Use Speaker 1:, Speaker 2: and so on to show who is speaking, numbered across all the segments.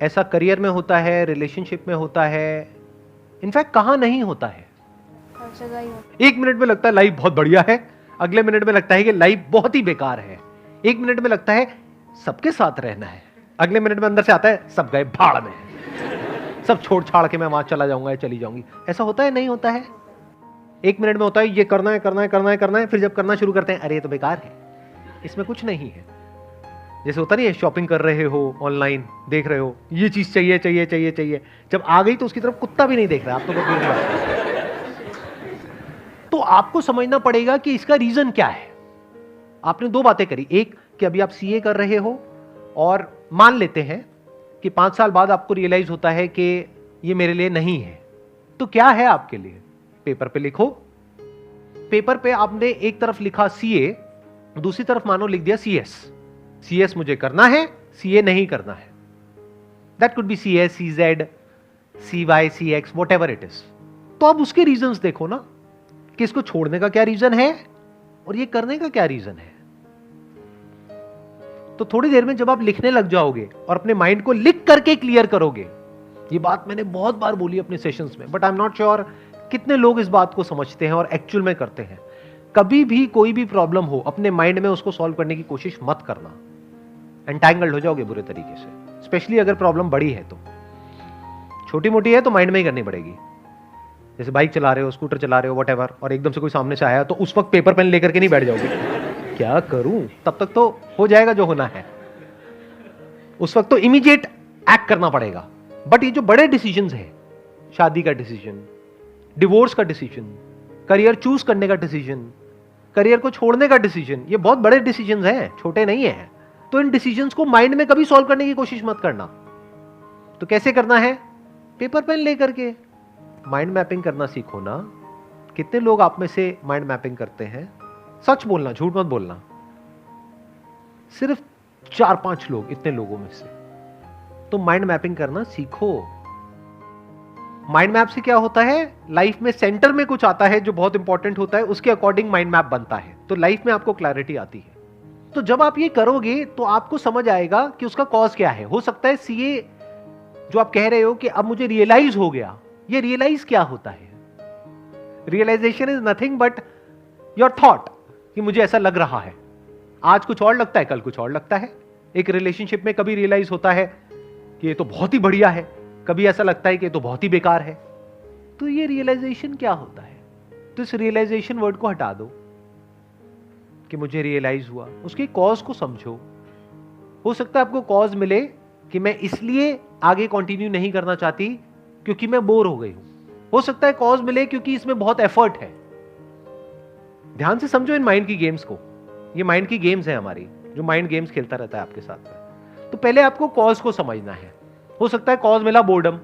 Speaker 1: ऐसा करियर में होता है, रिलेशनशिप में होता है, इनफैक्ट कहाँ नहीं होता है।
Speaker 2: हर जगह ही होता है।
Speaker 1: एक मिनट में लगता है लाइफ बहुत बढ़िया है, अगले मिनट में लगता है कि लाइफ बहुत ही बेकार है। एक मिनट में लगता है सबके साथ रहना है, अगले मिनट में अंदर से आता है सब गए भाड़ में, सब छोड़ छाड़ के मैं वहां चला जाऊंगा या चली जाऊंगी। ऐसा होता है नहीं होता है? एक मिनट में होता है ये करना है करना है करना है करना है, फिर जब करना शुरू करते हैं अरे ये तो बेकार है, इसमें कुछ नहीं है। जैसे होता नहीं है, शॉपिंग कर रहे हो, ऑनलाइन देख रहे हो, ये चीज चाहिए चाहिए चाहिए चाहिए, जब आ गई तो उसकी तरफ कुत्ता भी नहीं देख रहा, आप तो बस तो आपको समझना पड़ेगा कि इसका रीजन क्या है। आपने दो बातें करी, एक कि अभी आप सीए कर रहे हो और मान लेते हैं कि 5 साल बाद आपको रियलाइज होता है कि ये मेरे लिए नहीं है, तो क्या है आपके लिए? पेपर पे लिखो। पेपर पे आपने एक तरफ लिखा सीए, दूसरी तरफ मानो लिख दिया सीएस। सीएस मुझे करना है, सीए नहीं करना है। That could be CS, CZ, CY, CX, whatever it is. तो अब उसके रीजंस देखो ना कि इसको छोड़ने का क्या रीजन है और ये करने का क्या रीजन है। तो थोड़ी देर में जब आप लिखने लग जाओगे और अपने माइंड को लिख करके क्लियर करोगे, ये बात मैंने बहुत बार बोली अपने सेशंस में, but I am not sure कितने लोग इस बात को समझते हैं और एक्चुअल में करते हैं। कभी भी कोई भी प्रॉब्लम हो, अपने माइंड में उसको सॉल्व करने की कोशिश मत करना, एंटैंगल्ड हो जाओगे बुरे तरीके से। स्पेशली अगर प्रॉब्लम बड़ी है तो, छोटी मोटी है तो माइंड में ही करनी पड़ेगी। जैसे बाइक चला रहे हो, स्कूटर चला रहे हो, व्हाटएवर, और एकदम से कोई सामने से आया तो उस वक्त पेपर पेन लेकर के नहीं बैठ जाओगे, क्या करूं, तब तक तो हो जाएगा जो होना है। उस वक्त तो इमीडिएट एक्ट करना पड़ेगा। बट ये जो बड़े डिसीजंस हैं, शादी का डिसीजन, डिवोर्स का डिसीजन, करियर चूज करने का डिसीजन, करियर को छोड़ने का डिसीजन, ये बहुत बड़े डिसीजंस हैं, छोटे नहीं है। तो इन डिसीजंस को माइंड में कभी सॉल्व करने की कोशिश मत करना। तो कैसे करना है? पेपर पेन लेकर के माइंड मैपिंग करना सीखो ना। कितने लोग आप में से माइंड मैपिंग करते हैं? सच बोलना, झूठ मत बोलना। सिर्फ 4-5 लोग, इतने लोगों में से। तो माइंड मैपिंग करना सीखो। माइंड मैप से क्या होता है, लाइफ में सेंटर में कुछ आता है जो बहुत इंपॉर्टेंट होता है, उसके अकॉर्डिंग माइंड मैप बनता है, तो लाइफ में आपको क्लैरिटी आती है। तो जब आप ये करोगे तो आपको समझ आएगा कि उसका कॉज क्या है। हो सकता है सीए जो आप कह रहे हो कि अब मुझे रियलाइज हो गया, ये रियलाइज क्या होता है? Realisation is nothing but your thought, कि मुझे ऐसा लग रहा है। आज कुछ और लगता है, कल कुछ और लगता है। एक रिलेशनशिप में कभी रियलाइज होता है कि ये तो बहुत ही बढ़िया है, कभी ऐसा लगता है कि ये तो बहुत ही बेकार है। तो ये रियलाइजेशन क्या होता है? तो इस रियलाइजेशन वर्ड को हटा दो कि मुझे रियलाइज हुआ, उसके कॉज को समझो। हो सकता है आपको कॉज मिले कि मैं इसलिए आगे कंटिन्यू नहीं करना चाहती क्योंकि मैं बोर हो गई हूं। हो सकता है कॉज मिले क्योंकि इसमें बहुत एफर्ट है। ध्यान से समझो इन माइंड की गेम्स को। ये माइंड की गेम्स है हमारी, जो माइंड गेम्स खेलता रहता है आपके साथ। तो पहले आपको कॉज को समझना है। हो सकता है कॉज मिला बोर्डम,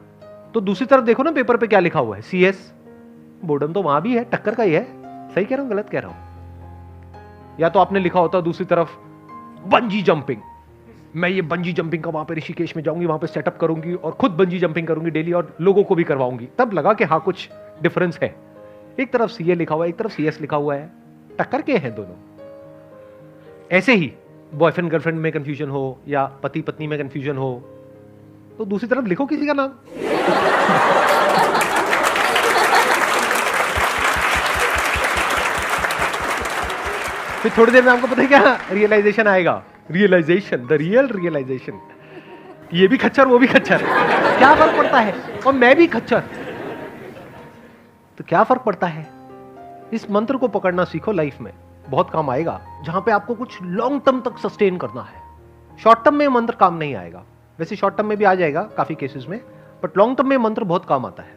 Speaker 1: तो दूसरी तरफ देखो ना पेपर पे क्या लिखा हुआ है, सीएस। बोर्डम तो वहां भी है, टक्कर का ही है। सही कह रहा हूं, गलत कह रहा हूं? या तो आपने लिखा होता दूसरी तरफ बंजी जंपिंग, मैं ये बंजी जंपिंग का वहां पे ऋषिकेश में जाऊंगी, वहां पे सेटअप करूंगी और खुद बंजी जंपिंग करूंगी डेली और लोगों को भी करवाऊंगी। तब लगा कि हाँ कुछ डिफरेंस है। एक तरफ सीए लिखा हुआ है, एक तरफ सीएस लिखा हुआ है, टक्कर के हैं दोनों। ऐसे ही बॉयफ्रेंड गर्लफ्रेंड में कंफ्यूजन हो या पति पत्नी में कंफ्यूजन हो, तो दूसरी तरफ लिखो किसी का नाम। फिर थोड़ी देर में आपको पता है क्या रियलाइजेशन आएगा। Realisation, the real realisation. ये भी खच्चर, वो भी खच्चर, क्या फर्क पड़ता है? और मैं भी खच्चर, तो क्या फर्क पड़ता है? इस मंत्र को पकड़ना सीखो, लाइफ में बहुत काम आएगा। जहां पे आपको कुछ लॉन्ग टर्म तक सस्टेन करना है। शॉर्ट टर्म में मंत्र काम नहीं आएगा, वैसे शॉर्ट टर्म में भी आ जाएगा काफी केसेस में, बट लॉन्ग टर्म में मंत्र बहुत काम आता है।